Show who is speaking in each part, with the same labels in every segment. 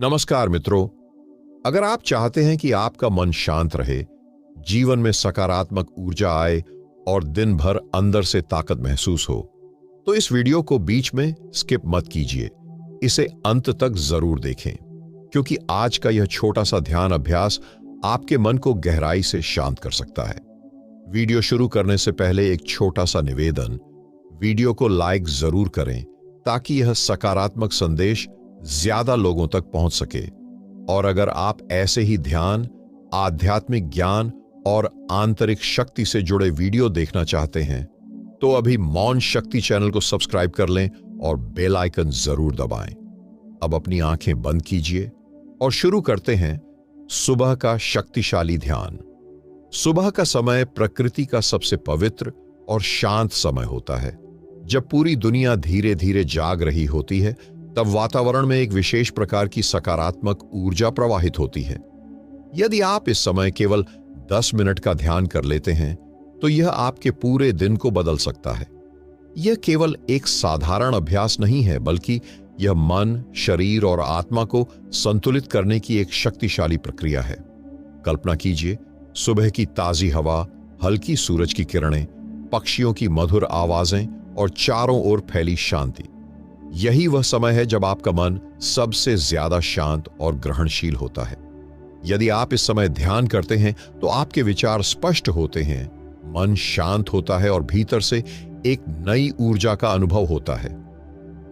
Speaker 1: नमस्कार मित्रों। अगर आप चाहते हैं कि आपका मन शांत रहे, जीवन में सकारात्मक ऊर्जा आए और दिन भर अंदर से ताकत महसूस हो, तो इस वीडियो को बीच में स्किप मत कीजिए। इसे अंत तक जरूर देखें, क्योंकि आज का यह छोटा सा ध्यान अभ्यास आपके मन को गहराई से शांत कर सकता है। वीडियो शुरू करने से पहले एक छोटा सा निवेदन, वीडियो को लाइक जरूर करें ताकि यह सकारात्मक संदेश ज्यादा लोगों तक पहुंच सके। और अगर आप ऐसे ही ध्यान, आध्यात्मिक ज्ञान और आंतरिक शक्ति से जुड़े वीडियो देखना चाहते हैं, तो अभी मौन शक्ति चैनल को सब्सक्राइब कर लें और बेल आइकन जरूर दबाएं। अब अपनी आंखें बंद कीजिए और शुरू करते हैं सुबह का शक्तिशाली ध्यान। सुबह का समय प्रकृति का सबसे पवित्र और शांत समय होता है। जब पूरी दुनिया धीरे धीरे जाग रही होती है, तब वातावरण में एक विशेष प्रकार की सकारात्मक ऊर्जा प्रवाहित होती है। यदि आप इस समय केवल 10 मिनट का ध्यान कर लेते हैं, तो यह आपके पूरे दिन को बदल सकता है। यह केवल एक साधारण अभ्यास नहीं है, बल्कि यह मन, शरीर और आत्मा को संतुलित करने की एक शक्तिशाली प्रक्रिया है। कल्पना कीजिए, सुबह की ताजी हवा, हल्की सूरज की किरणें, पक्षियों की मधुर आवाजें और चारों ओर फैली शांति। यही वह समय है जब आपका मन सबसे ज्यादा शांत और ग्रहणशील होता है। यदि आप इस समय ध्यान करते हैं, तो आपके विचार स्पष्ट होते हैं, मन शांत होता है और भीतर से एक नई ऊर्जा का अनुभव होता है।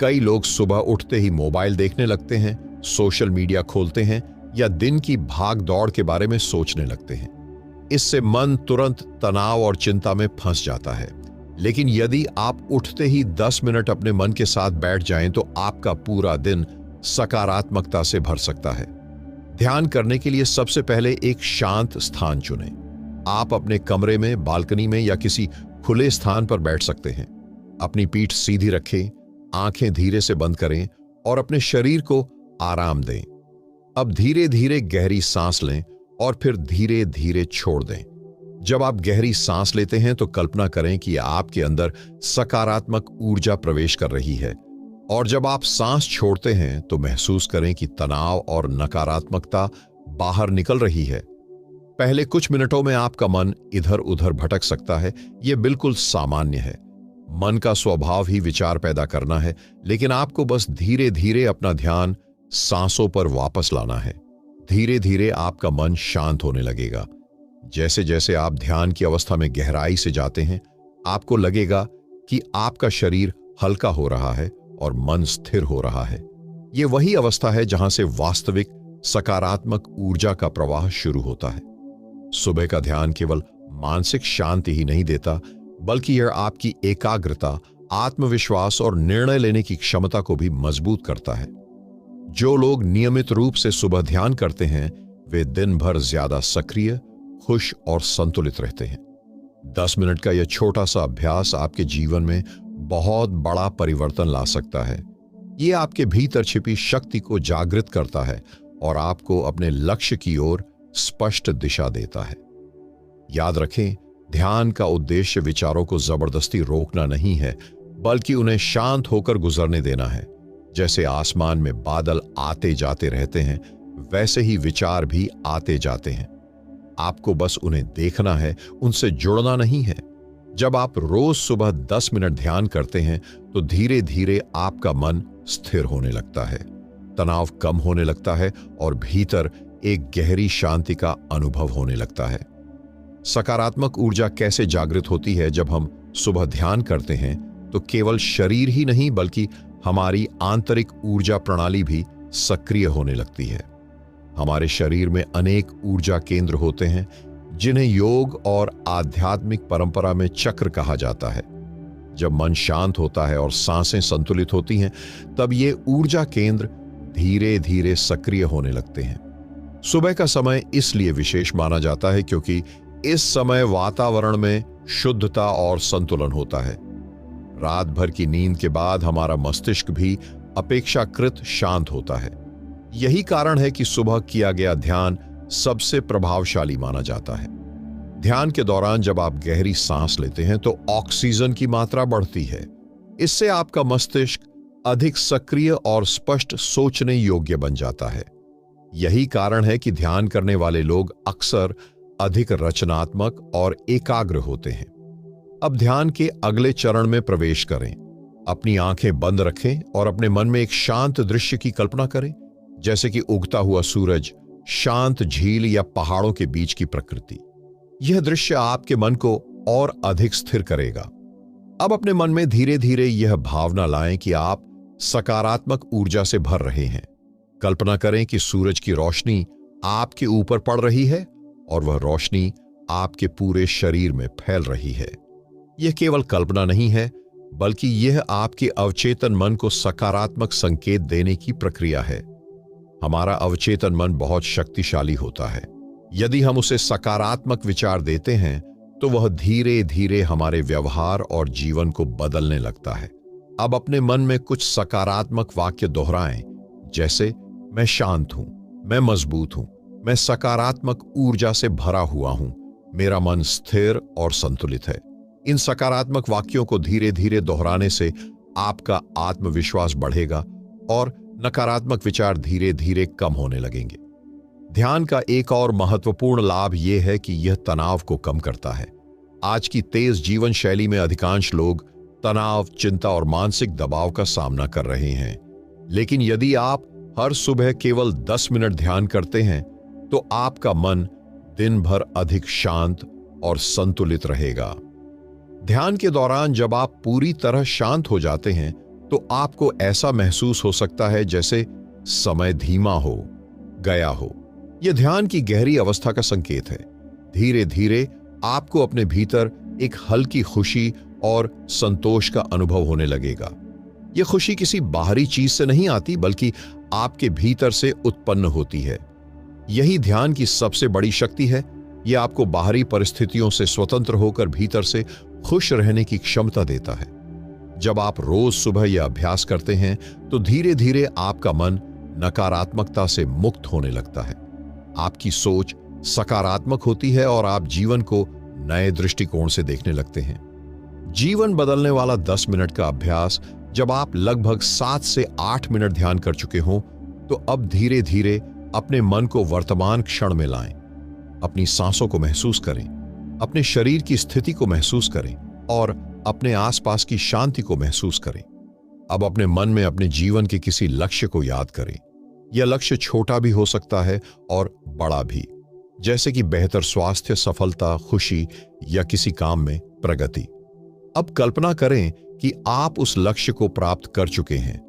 Speaker 1: कई लोग सुबह उठते ही मोबाइल देखने लगते हैं, सोशल मीडिया खोलते हैं या दिन की भाग दौड़ के बारे में सोचने लगते हैं। इससे मन तुरंत तनाव और चिंता में फंस जाता है। लेकिन यदि आप उठते ही 10 मिनट अपने मन के साथ बैठ जाएं, तो आपका पूरा दिन सकारात्मकता से भर सकता है। ध्यान करने के लिए सबसे पहले एक शांत स्थान चुनें। आप अपने कमरे में, बालकनी में या किसी खुले स्थान पर बैठ सकते हैं। अपनी पीठ सीधी रखें, आंखें धीरे से बंद करें और अपने शरीर को आराम दें। अब धीरे धीरे गहरी सांस लें और फिर धीरे धीरे छोड़ दें। जब आप गहरी सांस लेते हैं, तो कल्पना करें कि आपके अंदर सकारात्मक ऊर्जा प्रवेश कर रही है, और जब आप सांस छोड़ते हैं, तो महसूस करें कि तनाव और नकारात्मकता बाहर निकल रही है। पहले कुछ मिनटों में आपका मन इधर उधर भटक सकता है। यह बिल्कुल सामान्य है। मन का स्वभाव ही विचार पैदा करना है, लेकिन आपको बस धीरे धीरे अपना ध्यान सांसों पर वापस लाना है। धीरे धीरे आपका मन शांत होने लगेगा। जैसे जैसे आप ध्यान की अवस्था में गहराई से जाते हैं, आपको लगेगा कि आपका शरीर हल्का हो रहा है और मन स्थिर हो रहा है। यह वही अवस्था है जहां से वास्तविक सकारात्मक ऊर्जा का प्रवाह शुरू होता है। सुबह का ध्यान केवल मानसिक शांति ही नहीं देता, बल्कि यह आपकी एकाग्रता, आत्मविश्वास और निर्णय लेने की क्षमता को भी मजबूत करता है। जो लोग नियमित रूप से सुबह ध्यान करते हैं, वे दिन भर ज्यादा सक्रिय, खुश और संतुलित रहते हैं। 10 मिनट का यह छोटा सा अभ्यास आपके जीवन में बहुत बड़ा परिवर्तन ला सकता है। यह आपके भीतर छिपी शक्ति को जागृत करता है और आपको अपने लक्ष्य की ओर स्पष्ट दिशा देता है। याद रखें, ध्यान का उद्देश्य विचारों को जबरदस्ती रोकना नहीं है, बल्कि उन्हें शांत होकर गुजरने देना है। जैसे आसमान में बादल आते जाते रहते हैं, वैसे ही विचार भी आते जाते हैं। आपको बस उन्हें देखना है, उनसे जुड़ना नहीं है। जब आप रोज सुबह 10 मिनट ध्यान करते हैं, तो धीरे धीरे आपका मन स्थिर होने लगता है, तनाव कम होने लगता है और भीतर एक गहरी शांति का अनुभव होने लगता है। सकारात्मक ऊर्जा कैसे जागृत होती है? जब हम सुबह ध्यान करते हैं, तो केवल शरीर ही नहीं, बल्कि हमारी आंतरिक ऊर्जा प्रणाली भी सक्रिय होने लगती है। हमारे शरीर में अनेक ऊर्जा केंद्र होते हैं, जिन्हें योग और आध्यात्मिक परंपरा में चक्र कहा जाता है। जब मन शांत होता है और सांसें संतुलित होती हैं, तब ये ऊर्जा केंद्र धीरे धीरे सक्रिय होने लगते हैं। सुबह का समय इसलिए विशेष माना जाता है क्योंकि इस समय वातावरण में शुद्धता और संतुलन होता है। रात भर की नींद के बाद हमारा मस्तिष्क भी अपेक्षाकृत शांत होता है। यही कारण है कि सुबह किया गया ध्यान सबसे प्रभावशाली माना जाता है। ध्यान के दौरान जब आप गहरी सांस लेते हैं, तो ऑक्सीजन की मात्रा बढ़ती है। इससे आपका मस्तिष्क अधिक सक्रिय और स्पष्ट सोचने योग्य बन जाता है। यही कारण है कि ध्यान करने वाले लोग अक्सर अधिक रचनात्मक और एकाग्र होते हैं। अब ध्यान के अगले चरण में प्रवेश करें। अपनी आंखें बंद रखें और अपने मन में एक शांत दृश्य की कल्पना करें, जैसे कि उगता हुआ सूरज, शांत झील या पहाड़ों के बीच की प्रकृति। यह दृश्य आपके मन को और अधिक स्थिर करेगा। अब अपने मन में धीरे धीरे यह भावना लाएं कि आप सकारात्मक ऊर्जा से भर रहे हैं। कल्पना करें कि सूरज की रोशनी आपके ऊपर पड़ रही है और वह रोशनी आपके पूरे शरीर में फैल रही है। यह केवल कल्पना नहीं है, बल्कि यह आपके अवचेतन मन को सकारात्मक संकेत देने की प्रक्रिया है। हमारा अवचेतन मन बहुत शक्तिशाली होता है। यदि हम उसे सकारात्मक विचार देते हैं तो वह धीरे धीरे हमारे व्यवहार और जीवन को बदलने लगता है। अब अपने मन में कुछ सकारात्मक वाक्य दोहराएं, जैसे मैं शांत हूं, मैं मजबूत हूं, मैं सकारात्मक ऊर्जा से भरा हुआ हूं, मेरा मन स्थिर और संतुलित है। इन सकारात्मक वाक्यों को धीरे धीरे दोहराने से आपका आत्मविश्वास बढ़ेगा और नकारात्मक विचार धीरे धीरे कम होने लगेंगे। ध्यान का एक और महत्वपूर्ण लाभ यह है कि यह तनाव को कम करता है। आज की तेज जीवन शैली में अधिकांश लोग तनाव, चिंता और मानसिक दबाव का सामना कर रहे हैं। लेकिन यदि आप हर सुबह केवल 10 मिनट ध्यान करते हैं तो आपका मन दिन भर अधिक शांत और संतुलित रहेगा। ध्यान के दौरान जब आप पूरी तरह शांत हो जाते हैं तो आपको ऐसा महसूस हो सकता है जैसे समय धीमा हो गया हो। यह ध्यान की गहरी अवस्था का संकेत है। धीरे धीरे आपको अपने भीतर एक हल्की खुशी और संतोष का अनुभव होने लगेगा। यह खुशी किसी बाहरी चीज से नहीं आती, बल्कि आपके भीतर से उत्पन्न होती है। यही ध्यान की सबसे बड़ी शक्ति है। यह आपको बाहरी परिस्थितियों से स्वतंत्र होकर भीतर से खुश रहने की क्षमता देता है। जब आप रोज सुबह यह अभ्यास करते हैं तो धीरे धीरे आपका मन नकारात्मकता से मुक्त होने लगता है। आपकी सोच सकारात्मक होती है और आप जीवन को नए दृष्टिकोण से देखने लगते हैं। जीवन बदलने वाला 10 मिनट का अभ्यास जब आप लगभग 7 से 8 मिनट ध्यान कर चुके हों तो अब धीरे धीरे अपने मन को वर्तमान क्षण में लाएं। अपनी सांसों को महसूस करें, अपने शरीर की स्थिति को महसूस करें और अपने आसपास की शांति को महसूस करें। अब अपने मन में अपने जीवन के किसी लक्ष्य को याद करें। यह लक्ष्य छोटा भी हो सकता है और बड़ा भी, जैसे कि बेहतर स्वास्थ्य, सफलता, खुशी या किसी काम में प्रगति। अब कल्पना करें कि आप उस लक्ष्य को प्राप्त कर चुके हैं।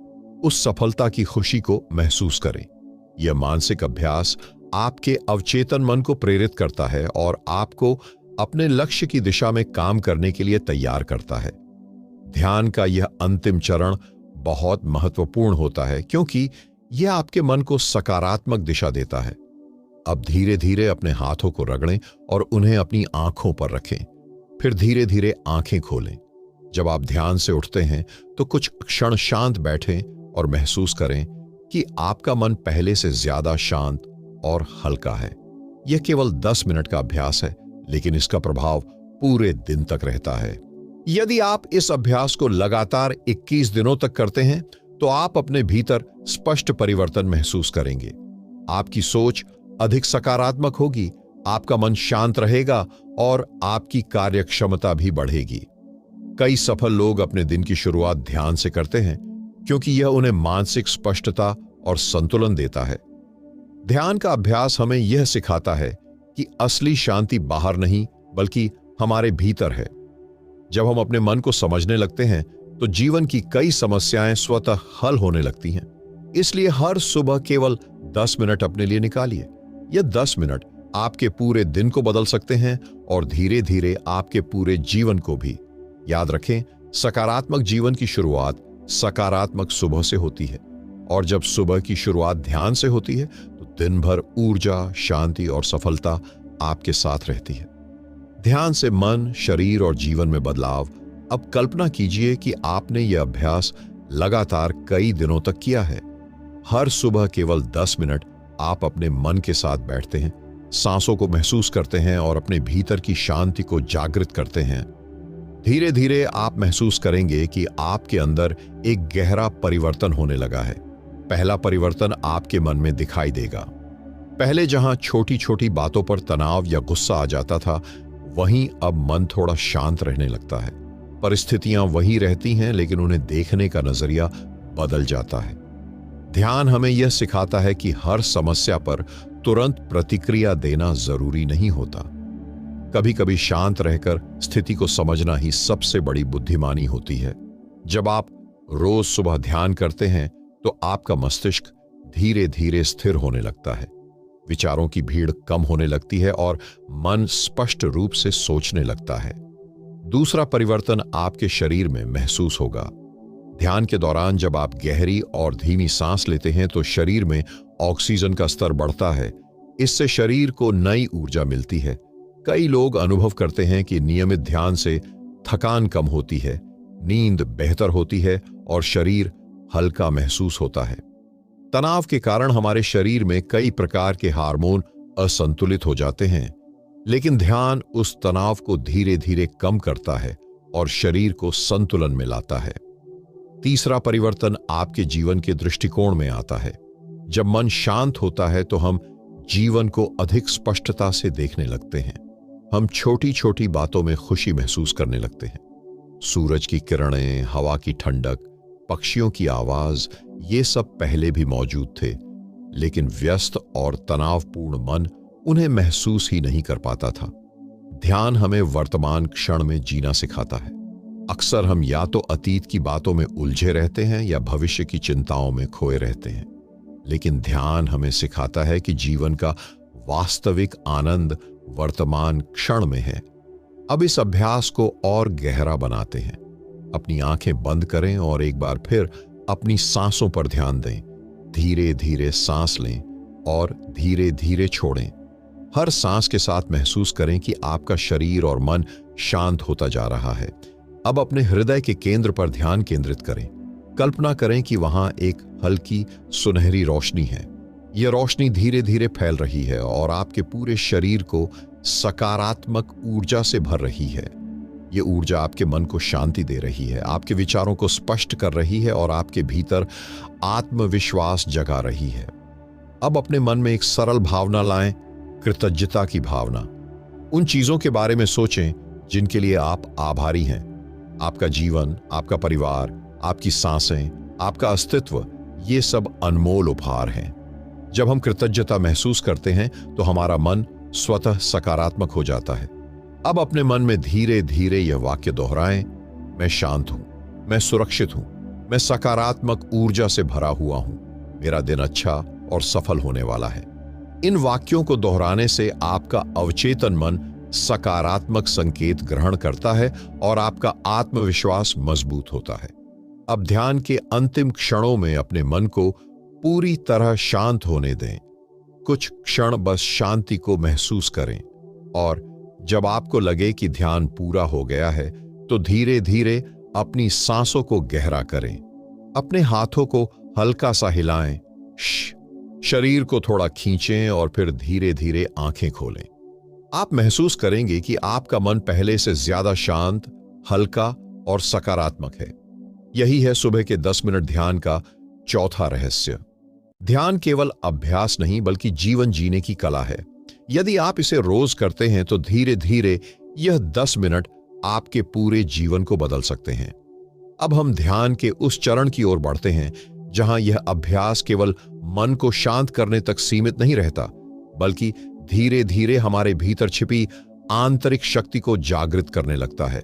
Speaker 1: उस सफलता की खुशी को महसूस करें। यह मानसिक अभ्यास आपके अवचेतन मन को प्रेरित करता है और आपको अपने लक्ष्य की दिशा में काम करने के लिए तैयार करता है। ध्यान का यह अंतिम चरण बहुत महत्वपूर्ण होता है क्योंकि यह आपके मन को सकारात्मक दिशा देता है। अब धीरे धीरे अपने हाथों को रगड़ें और उन्हें अपनी आंखों पर रखें। फिर धीरे धीरे आंखें खोलें। जब आप ध्यान से उठते हैं तो कुछ क्षण शांत बैठें और महसूस करें कि आपका मन पहले से ज्यादा शांत और हल्का है। यह केवल 10 मिनट का अभ्यास है, लेकिन इसका प्रभाव पूरे दिन तक रहता है। यदि आप इस अभ्यास को लगातार 21 दिनों तक करते हैं तो आप अपने भीतर स्पष्ट परिवर्तन महसूस करेंगे। आपकी सोच अधिक सकारात्मक होगी, आपका मन शांत रहेगा और आपकी कार्यक्षमता भी बढ़ेगी। कई सफल लोग अपने दिन की शुरुआत ध्यान से करते हैं क्योंकि यह उन्हें मानसिक स्पष्टता और संतुलन देता है। ध्यान का अभ्यास हमें यह सिखाता है कि असली शांति बाहर नहीं बल्कि हमारे भीतर है। जब हम अपने मन को समझने लगते हैं तो जीवन की कई समस्याएं स्वतः हल होने लगती हैं। इसलिए हर सुबह केवल 10 मिनट अपने लिए निकालिए। यह 10 मिनट आपके पूरे दिन को बदल सकते हैं और धीरे धीरे आपके पूरे जीवन को भी। याद रखें, सकारात्मक जीवन की शुरुआत सकारात्मक सुबह से होती है और जब सुबह की शुरुआत ध्यान से होती है तो दिन भर ऊर्जा, शांति और सफलता आपके साथ रहती है। ध्यान से मन, शरीर और जीवन में बदलाव। अब कल्पना कीजिए कि आपने यह अभ्यास लगातार कई दिनों तक किया है। हर सुबह केवल 10 मिनट आप अपने मन के साथ बैठते हैं, सांसों को महसूस करते हैं और अपने भीतर की शांति को जागृत करते हैं। धीरे धीरे आप महसूस करेंगे कि आपके अंदर एक गहरा परिवर्तन होने लगा है। पहला परिवर्तन आपके मन में दिखाई देगा। पहले जहां छोटी छोटी बातों पर तनाव या गुस्सा आ जाता था, वहीं अब मन थोड़ा शांत रहने लगता है। परिस्थितियां वही रहती हैं, लेकिन उन्हें देखने का नजरिया बदल जाता है। ध्यान हमें यह सिखाता है कि हर समस्या पर तुरंत प्रतिक्रिया देना जरूरी नहीं होता। कभी कभी शांत रहकर स्थिति को समझना ही सबसे बड़ी बुद्धिमानी होती है। जब आप रोज सुबह ध्यान करते हैं तो आपका मस्तिष्क धीरे धीरे स्थिर होने लगता है। विचारों की भीड़ कम होने लगती है और मन स्पष्ट रूप से सोचने लगता है। दूसरा परिवर्तन आपके शरीर में महसूस होगा। ध्यान के दौरान जब आप गहरी और धीमी सांस लेते हैं तो शरीर में ऑक्सीजन का स्तर बढ़ता है। इससे शरीर को नई ऊर्जा मिलती है। कई लोग अनुभव करते हैं कि नियमित ध्यान से थकान कम होती है, नींद बेहतर होती है और शरीर हल्का महसूस होता है। तनाव के कारण हमारे शरीर में कई प्रकार के हार्मोन असंतुलित हो जाते हैं, लेकिन ध्यान उस तनाव को धीरे धीरे कम करता है और शरीर को संतुलन में लाता है। तीसरा परिवर्तन आपके जीवन के दृष्टिकोण में आता है। जब मन शांत होता है तो हम जीवन को अधिक स्पष्टता से देखने लगते हैं। हम छोटी छोटी बातों में खुशी महसूस करने लगते हैं। सूरज की किरणें, हवा की ठंडक, पक्षियों की आवाज, ये सब पहले भी मौजूद थे, लेकिन व्यस्त और तनावपूर्ण मन उन्हें महसूस ही नहीं कर पाता था। ध्यान हमें वर्तमान क्षण में जीना सिखाता है। अक्सर हम या तो अतीत की बातों में उलझे रहते हैं या भविष्य की चिंताओं में खोए रहते हैं, लेकिन ध्यान हमें सिखाता है कि जीवन का वास्तविक आनंद वर्तमान क्षण में है। अब इस अभ्यास को और गहरा बनाते हैं। अपनी आंखें बंद करें और एक बार फिर अपनी सांसों पर ध्यान दें। धीरे धीरे सांस लें और धीरे धीरे छोड़ें। हर सांस के साथ महसूस करें कि आपका शरीर और मन शांत होता जा रहा है। अब अपने हृदय के केंद्र पर ध्यान केंद्रित करें। कल्पना करें कि वहां एक हल्की सुनहरी रोशनी है। यह रोशनी धीरे धीरे फैल रही है और आपके पूरे शरीर को सकारात्मक ऊर्जा से भर रही है। यह ऊर्जा आपके मन को शांति दे रही है, आपके विचारों को स्पष्ट कर रही है और आपके भीतर आत्मविश्वास जगा रही है। अब अपने मन में एक सरल भावना लाएं, कृतज्ञता की भावना। उन चीजों के बारे में सोचें जिनके लिए आप आभारी हैं। आपका जीवन, आपका परिवार, आपकी सांसें, आपका अस्तित्व, ये सब अनमोल उपहार हैं। जब हम कृतज्ञता महसूस करते हैं तो हमारा मन स्वतः सकारात्मक हो जाता है। अब अपने मन में धीरे धीरे यह वाक्य दोहराएं, मैं शांत हूं, मैं सुरक्षित हूं, मैं सकारात्मक ऊर्जा से भरा हुआ हूं, मेरा दिन अच्छा और सफल होने वाला है। इन वाक्यों को दोहराने से आपका अवचेतन मन सकारात्मक संकेत ग्रहण करता है और आपका आत्मविश्वास मजबूत होता है। अब ध्यान के अंतिम क्षणों में अपने मन को पूरी तरह शांत होने दें। कुछ क्षण बस शांति को महसूस करें और जब आपको लगे कि ध्यान पूरा हो गया है तो धीरे धीरे अपनी सांसों को गहरा करें। अपने हाथों को हल्का सा हिलाएं, शरीर को थोड़ा खींचें और फिर धीरे धीरे आंखें खोलें। आप महसूस करेंगे कि आपका मन पहले से ज्यादा शांत, हल्का और सकारात्मक है। यही है सुबह के 10 मिनट ध्यान का चौथा रहस्य। ध्यान केवल अभ्यास नहीं बल्कि जीवन जीने की कला है। यदि आप इसे रोज करते हैं तो धीरे धीरे यह 10 मिनट आपके पूरे जीवन को बदल सकते हैं। अब हम ध्यान के उस चरण की ओर बढ़ते हैं जहां यह अभ्यास केवल मन को शांत करने तक सीमित नहीं रहता, बल्कि धीरे धीरे हमारे भीतर छिपी आंतरिक शक्ति को जागृत करने लगता है।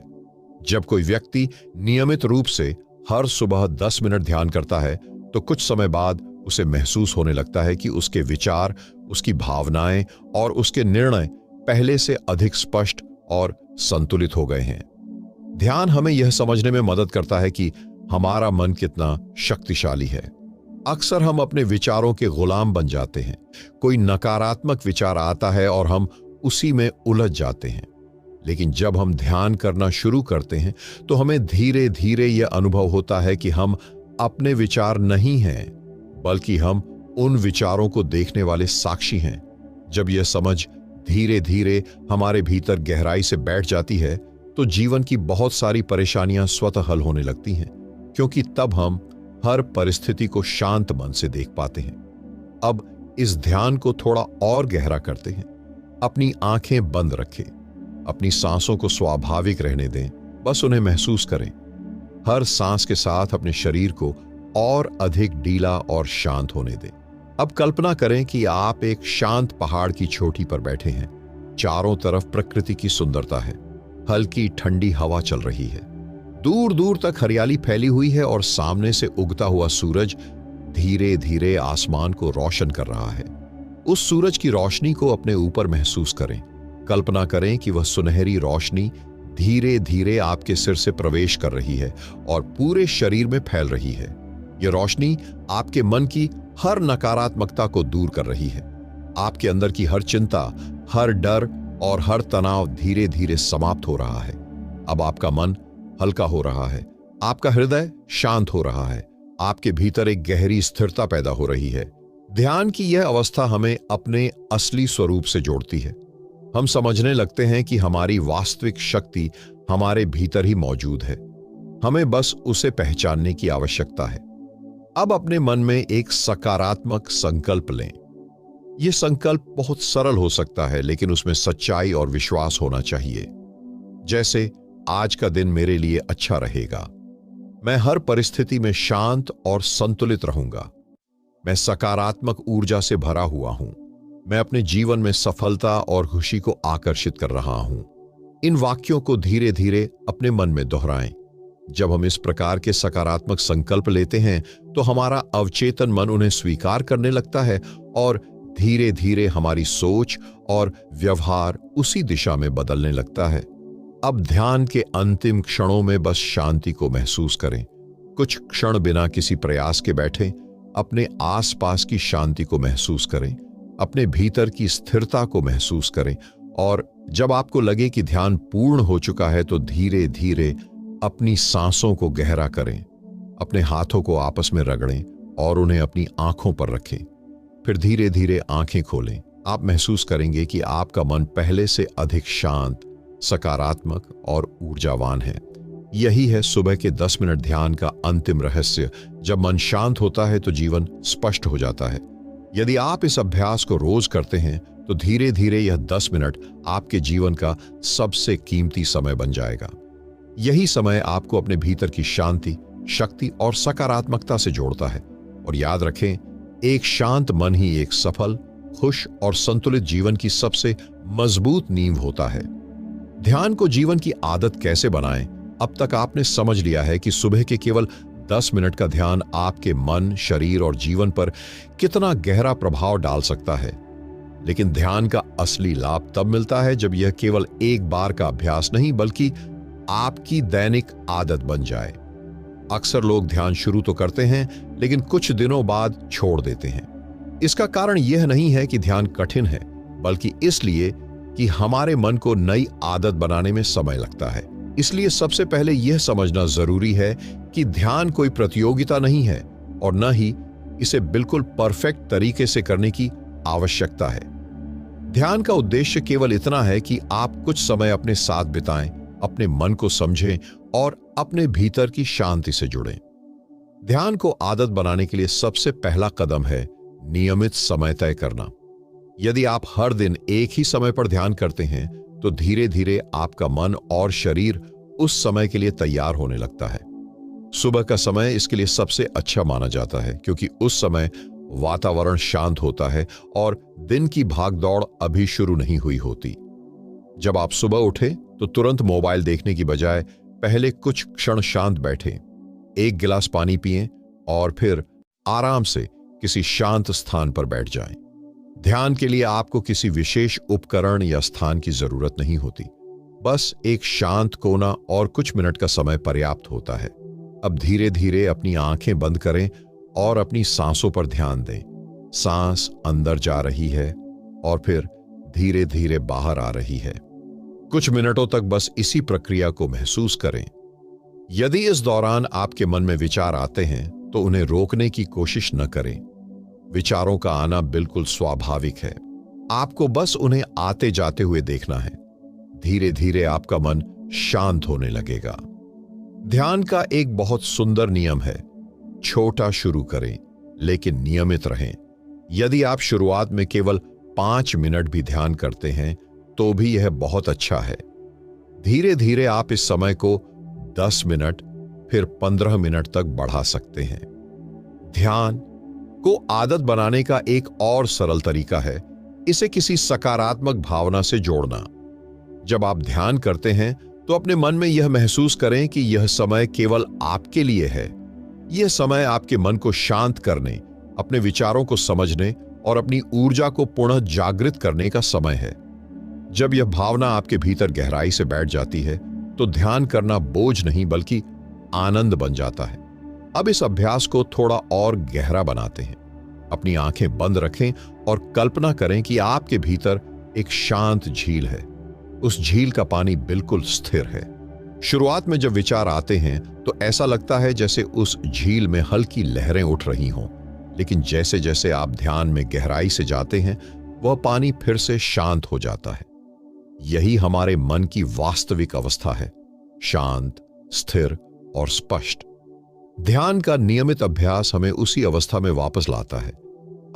Speaker 1: जब कोई व्यक्ति नियमित रूप से हर सुबह 10 मिनट ध्यान करता है तो कुछ समय बाद उसे महसूस होने लगता है कि उसके विचार, उसकी भावनाएं और उसके निर्णय पहले से अधिक स्पष्ट और संतुलित हो गए हैं। ध्यान हमें यह समझने में मदद करता है कि हमारा मन कितना शक्तिशाली है। अक्सर हम अपने विचारों के गुलाम बन जाते हैं। कोई नकारात्मक विचार आता है और हम उसी में उलझ जाते हैं। लेकिन जब हम ध्यान करना शुरू करते हैं तो हमें धीरे धीरे यह अनुभव होता है कि हम अपने विचार नहीं हैं, बल्कि हम उन विचारों को देखने वाले साक्षी हैं। जब यह समझ धीरे धीरे हमारे भीतर गहराई से बैठ जाती है तो जीवन की बहुत सारी परेशानियां स्वतः हल होने लगती हैं, क्योंकि तब हम हर परिस्थिति को शांत मन से देख पाते हैं। अब इस ध्यान को थोड़ा और गहरा करते हैं। अपनी आंखें बंद रखें, अपनी सांसों को स्वाभाविक रहने दें, बस उन्हें महसूस करें। हर सांस के साथ अपने शरीर को और अधिक ढीला और शांत होने दें। अब कल्पना करें कि आप एक शांत पहाड़ की चोटी पर बैठे हैं। चारों तरफ प्रकृति की सुंदरता है, हल्की ठंडी हवा चल रही है, दूर दूर तक हरियाली फैली हुई है और सामने से उगता हुआ सूरज धीरे धीरे आसमान को रोशन कर रहा है। उस सूरज की रोशनी को अपने ऊपर महसूस करें। कल्पना करें कि वह सुनहरी रोशनी धीरे धीरे आपके सिर से प्रवेश कर रही है और पूरे शरीर में फैल रही है। यह रोशनी आपके मन की हर नकारात्मकता को दूर कर रही है। आपके अंदर की हर चिंता, हर डर और हर तनाव धीरे धीरे समाप्त हो रहा है। अब आपका मन हल्का हो रहा है, आपका हृदय शांत हो रहा है, आपके भीतर एक गहरी स्थिरता पैदा हो रही है। ध्यान की यह अवस्था हमें अपने असली स्वरूप से जोड़ती है। हम समझने लगते हैं कि हमारी वास्तविक शक्ति हमारे भीतर ही मौजूद है, हमें बस उसे पहचानने की आवश्यकता है। अब अपने मन में एक सकारात्मक संकल्प लें। यह संकल्प बहुत सरल हो सकता है, लेकिन उसमें सच्चाई और विश्वास होना चाहिए। जैसे, आज का दिन मेरे लिए अच्छा रहेगा, मैं हर परिस्थिति में शांत और संतुलित रहूंगा, मैं सकारात्मक ऊर्जा से भरा हुआ हूं, मैं अपने जीवन में सफलता और खुशी को आकर्षित कर रहा हूं। इन वाक्यों को धीरे धीरे अपने मन में दोहराएं। जब हम इस प्रकार के सकारात्मक संकल्प लेते हैं तो हमारा अवचेतन मन उन्हें स्वीकार करने लगता है और धीरे धीरे हमारी सोच और व्यवहार उसी दिशा में बदलने लगता है। अब ध्यान के अंतिम क्षणों में बस शांति को महसूस करें। कुछ क्षण बिना किसी प्रयास के बैठें, अपने आसपास की शांति को महसूस करें, अपने भीतर की स्थिरता को महसूस करें और जब आपको लगे कि ध्यान पूर्ण हो चुका है तो धीरे धीरे अपनी सांसों को गहरा करें, अपने हाथों को आपस में रगड़ें और उन्हें अपनी आंखों पर रखें। फिर धीरे धीरे आंखें खोलें। आप महसूस करेंगे कि आपका मन पहले से अधिक शांत, सकारात्मक और ऊर्जावान है। यही है सुबह के 10 मिनट ध्यान का अंतिम रहस्य। जब मन शांत होता है तो जीवन स्पष्ट हो जाता है। यदि आप इस अभ्यास को रोज करते हैं तो धीरे धीरे यह 10 मिनट आपके जीवन का सबसे कीमती समय बन जाएगा। यही समय आपको अपने भीतर की शांति, शक्ति और सकारात्मकता से जोड़ता है। और याद रखें, एक शांत मन ही एक सफल, खुश और संतुलित जीवन की सबसे मजबूत नींव होता है। ध्यान को जीवन की आदत कैसे बनाएं? अब तक आपने समझ लिया है कि सुबह के केवल 10 मिनट का ध्यान आपके मन, शरीर और जीवन पर कितना गहरा प्रभाव डाल सकता है। लेकिन ध्यान का असली लाभ तब मिलता है जब यह केवल एक बार का अभ्यास नहीं बल्कि आपकी दैनिक आदत बन जाए। अक्सर लोग ध्यान शुरू तो करते हैं लेकिन कुछ दिनों बाद छोड़ देते हैं। इसका कारण यह नहीं है कि ध्यान कठिन है, बल्कि इसलिए कि हमारे मन को नई आदत बनाने में समय लगता है। इसलिए सबसे पहले यह समझना जरूरी है कि ध्यान कोई प्रतियोगिता नहीं है और न ही इसे बिल्कुल परफेक्ट तरीके से करने की आवश्यकता है। ध्यान का उद्देश्य केवल इतना है कि आप कुछ समय अपने साथ बिताएं, अपने मन को समझें और अपने भीतर की शांति से जुड़ें। ध्यान को आदत बनाने के लिए सबसे पहला कदम है नियमित समय तय करना। यदि आप हर दिन एक ही समय पर ध्यान करते हैं तो धीरे धीरे आपका मन और शरीर उस समय के लिए तैयार होने लगता है। सुबह का समय इसके लिए सबसे अच्छा माना जाता है, क्योंकि उस समय वातावरण शांत होता है और दिन की भागदौड़ अभी शुरू नहीं हुई होती। जब आप सुबह उठे तो तुरंत मोबाइल देखने की बजाय पहले कुछ क्षण शांत बैठें, एक गिलास पानी पिएं और फिर आराम से किसी शांत स्थान पर बैठ जाएं। ध्यान के लिए आपको किसी विशेष उपकरण या स्थान की जरूरत नहीं होती, बस एक शांत कोना और कुछ मिनट का समय पर्याप्त होता है। अब धीरे धीरे अपनी आंखें बंद करें और अपनी सांसों पर ध्यान दें। सांस अंदर जा रही है और फिर धीरे धीरे बाहर आ रही है। कुछ मिनटों तक बस इसी प्रक्रिया को महसूस करें। यदि इस दौरान आपके मन में विचार आते हैं तो उन्हें रोकने की कोशिश न करें। विचारों का आना बिल्कुल स्वाभाविक है, आपको बस उन्हें आते जाते हुए देखना है। धीरे धीरे आपका मन शांत होने लगेगा। ध्यान का एक बहुत सुंदर नियम है, छोटा शुरू करें लेकिन नियमित रहें। यदि आप शुरुआत में केवल 5 मिनट भी ध्यान करते हैं तो भी यह बहुत अच्छा है। धीरे धीरे आप इस समय को 10 मिनट फिर 15 मिनट तक बढ़ा सकते हैं। ध्यान को आदत बनाने का एक और सरल तरीका है इसे किसी सकारात्मक भावना से जोड़ना। जब आप ध्यान करते हैं तो अपने मन में यह महसूस करें कि यह समय केवल आपके लिए है। यह समय आपके मन को शांत करने, अपने विचारों को समझने और अपनी ऊर्जा को पुनः जागृत करने का समय है। जब यह भावना आपके भीतर गहराई से बैठ जाती है तो ध्यान करना बोझ नहीं बल्कि आनंद बन जाता है। अब इस अभ्यास को थोड़ा और गहरा बनाते हैं। अपनी आंखें बंद रखें और कल्पना करें कि आपके भीतर एक शांत झील है। उस झील का पानी बिल्कुल स्थिर है। शुरुआत में जब विचार आते हैं तो ऐसा लगता है जैसे उस झील में हल्की लहरें उठ रही हों, लेकिन जैसे जैसे आप ध्यान में गहराई से जाते हैं वह पानी फिर से शांत हो जाता है। यही हमारे मन की वास्तविक अवस्था है, शांत, स्थिर और स्पष्ट। ध्यान का नियमित अभ्यास हमें उसी अवस्था में वापस लाता है।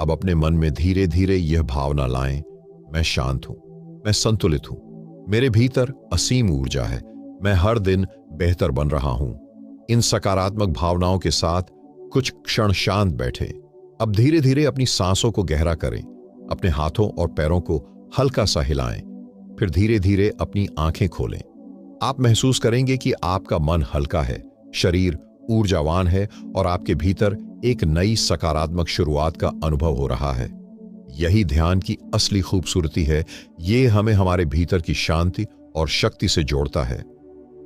Speaker 1: अब अपने मन में धीरे धीरे यह भावना लाएं, मैं शांत हूं, मैं संतुलित हूं, मेरे भीतर असीम ऊर्जा है, मैं हर दिन बेहतर बन रहा हूं। इन सकारात्मक भावनाओं के साथ कुछ क्षण शांत बैठे। अब धीरे धीरे अपनी सांसों को गहरा करें, अपने हाथों और पैरों को हल्का सा हिलाएं, फिर धीरे धीरे अपनी आंखें खोलें। आप महसूस करेंगे कि आपका मन हल्का है, शरीर ऊर्जावान है और आपके भीतर एक नई सकारात्मक शुरुआत का अनुभव हो रहा है। यही ध्यान की असली खूबसूरती है। ये हमें हमारे भीतर की शांति और शक्ति से जोड़ता है।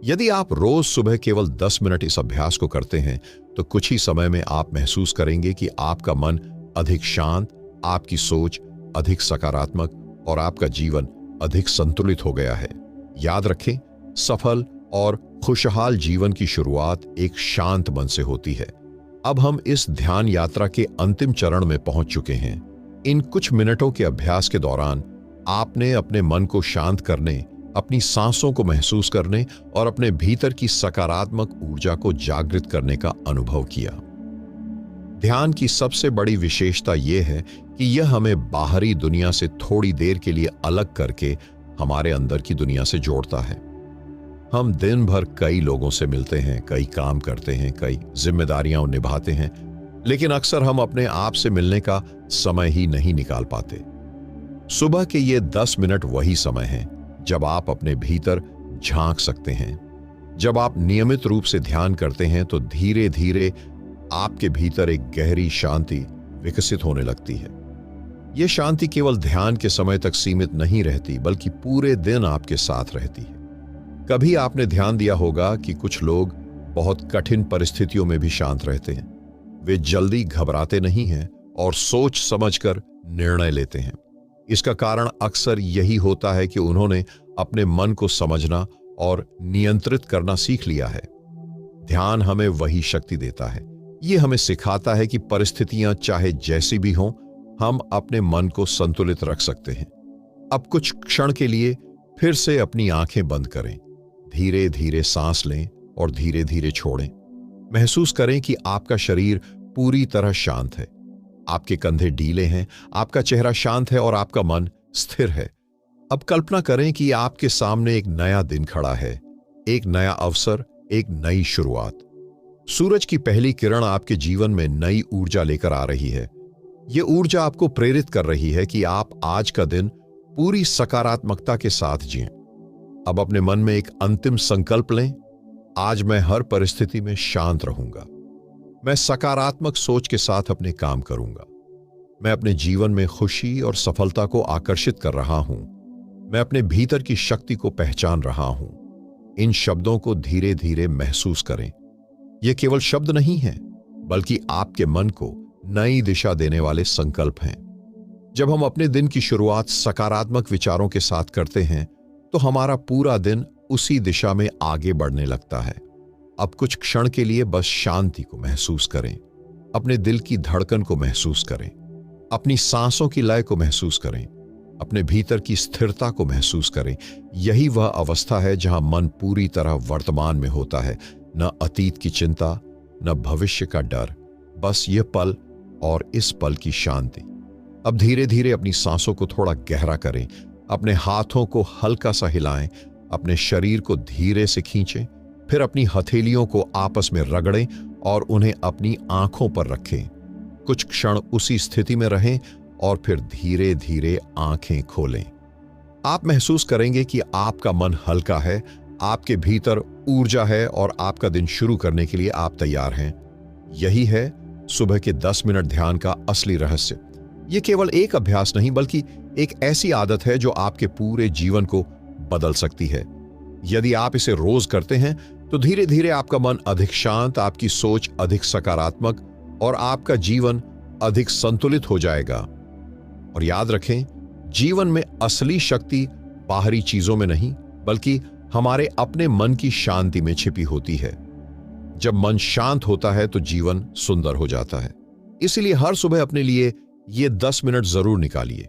Speaker 1: यदि आप रोज सुबह केवल 10 मिनट इस अभ्यास को करते हैं तो कुछ ही समय में आप महसूस करेंगे कि आपका मन अधिक शांत, आपकी सोच अधिक सकारात्मक और आपका जीवन अधिक संतुलित हो गया है। याद रखें, सफल और खुशहाल जीवन की शुरुआत एक शांत मन से होती है। अब हम इस ध्यान यात्रा के अंतिम चरण में पहुंच चुके हैं। इन कुछ मिनटों के अभ्यास के दौरान आपने अपने मन को शांत करने, अपनी सांसों को महसूस करने और अपने भीतर की सकारात्मक ऊर्जा को जागृत करने का अनुभव किया। ध्यान की सबसे बड़ी विशेषता यह है कि यह हमें बाहरी दुनिया से थोड़ी देर के लिए अलग करके हमारे अंदर की दुनिया से जोड़ता है। हम दिन भर कई लोगों से मिलते हैं, कई काम करते हैं, कई जिम्मेदारियां निभाते हैं, लेकिन अक्सर हम अपने आप से मिलने का समय ही नहीं निकाल पाते। सुबह के ये 10 मिनट वही समय है जब आप अपने भीतर झांक सकते हैं। जब आप नियमित रूप से ध्यान करते हैं तो धीरे धीरे आपके भीतर एक गहरी शांति विकसित होने लगती है। यह शांति केवल ध्यान के समय तक सीमित नहीं रहती बल्कि पूरे दिन आपके साथ रहती है। कभी आपने ध्यान दिया होगा कि कुछ लोग बहुत कठिन परिस्थितियों में भी शांत रहते हैं। वे जल्दी घबराते नहीं हैं और सोच समझकर निर्णय लेते हैं। इसका कारण अक्सर यही होता है कि उन्होंने अपने मन को समझना और नियंत्रित करना सीख लिया है। ध्यान हमें वही शक्ति देता है। यह हमें सिखाता है कि परिस्थितियां चाहे जैसी भी हों, हम अपने मन को संतुलित रख सकते हैं। अब कुछ क्षण के लिए फिर से अपनी आंखें बंद करें, धीरे धीरे सांस लें और धीरे धीरे छोड़ें। महसूस करें कि आपका शरीर पूरी तरह शांत है, आपके कंधे ढीले हैं, आपका चेहरा शांत है और आपका मन स्थिर है। अब कल्पना करें कि आपके सामने एक नया दिन खड़ा है, एक नया अवसर, एक नई शुरुआत। सूरज की पहली किरण आपके जीवन में नई ऊर्जा लेकर आ रही है। यह ऊर्जा आपको प्रेरित कर रही है कि आप आज का दिन पूरी सकारात्मकता के साथ जिएं। अब अपने मन में एक अंतिम संकल्प लें, आज मैं हर परिस्थिति में शांत रहूंगा। मैं सकारात्मक सोच के साथ अपने काम करूंगा। मैं अपने जीवन में खुशी और सफलता को आकर्षित कर रहा हूं। मैं अपने भीतर की शक्ति को पहचान रहा हूं। इन शब्दों को धीरे धीरे महसूस करें। ये केवल शब्द नहीं हैं, बल्कि आपके मन को नई दिशा देने वाले संकल्प हैं। जब हम अपने दिन की शुरुआत सकारात्मक विचारों के साथ करते हैं तो हमारा पूरा दिन उसी दिशा में आगे बढ़ने लगता है। अब कुछ क्षण के लिए बस शांति को महसूस करें, अपने दिल की धड़कन को महसूस करें, अपनी सांसों की लय को महसूस करें। अपने भीतर की स्थिरता को महसूस करें। यही वह अवस्था है जहां मन पूरी तरह वर्तमान में होता है, न अतीत की चिंता, न भविष्य का डर, बस ये पल और इस पल की शांति। अब धीरे धीरे अपनी सांसों को थोड़ा गहरा करें, अपने हाथों को हल्का सा हिलाएं, अपने शरीर को धीरे से खींचें, फिर अपनी हथेलियों को आपस में रगड़ें और उन्हें अपनी आंखों पर रखें। कुछ क्षण उसी स्थिति में रहें और फिर धीरे धीरे आंखें खोलें। आप महसूस करेंगे कि आपका मन हल्का है, आपके भीतर ऊर्जा है और आपका दिन शुरू करने के लिए आप तैयार हैं। यही है सुबह के 10 मिनट ध्यान का असली रहस्य। यह केवल एक अभ्यास नहीं, बल्कि एक ऐसी आदत है जो आपके पूरे जीवन को बदल सकती है। यदि आप इसे रोज करते हैं तो धीरे धीरे आपका मन अधिक शांत, आपकी सोच अधिक सकारात्मक और आपका जीवन अधिक संतुलित हो जाएगा। और याद रखें, जीवन में असली शक्ति बाहरी चीजों में नहीं, बल्कि हमारे अपने मन की शांति में छिपी होती है। जब मन शांत होता है तो जीवन सुंदर हो जाता है। इसलिए हर सुबह अपने लिए ये 10 मिनट जरूर निकालिए,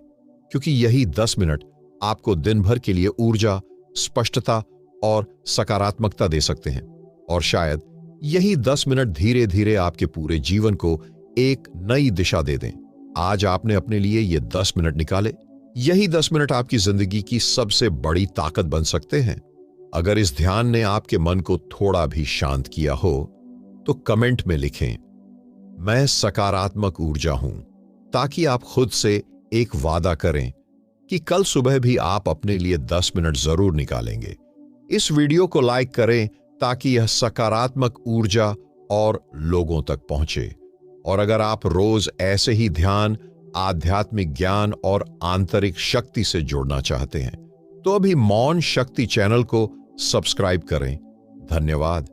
Speaker 1: क्योंकि यही 10 मिनट आपको दिन भर के लिए ऊर्जा, स्पष्टता और सकारात्मकता दे सकते हैं। और शायद यही 10 मिनट धीरे धीरे आपके पूरे जीवन को एक नई दिशा दे दें। आज आपने अपने लिए ये 10 मिनट निकाले। यही 10 मिनट आपकी जिंदगी की सबसे बड़ी ताकत बन सकते हैं। अगर इस ध्यान ने आपके मन को थोड़ा भी शांत किया हो तो कमेंट में लिखें, मैं सकारात्मक ऊर्जा हूं, ताकि आप खुद से एक वादा करें कि कल सुबह भी आप अपने लिए 10 मिनट जरूर निकालेंगे। इस वीडियो को लाइक करें ताकि यह सकारात्मक ऊर्जा और लोगों तक पहुंचे। और अगर आप रोज ऐसे ही ध्यान, आध्यात्मिक ज्ञान और आंतरिक शक्ति से जुड़ना चाहते हैं तो अभी मौन शक्ति चैनल को सब्सक्राइब करें। धन्यवाद।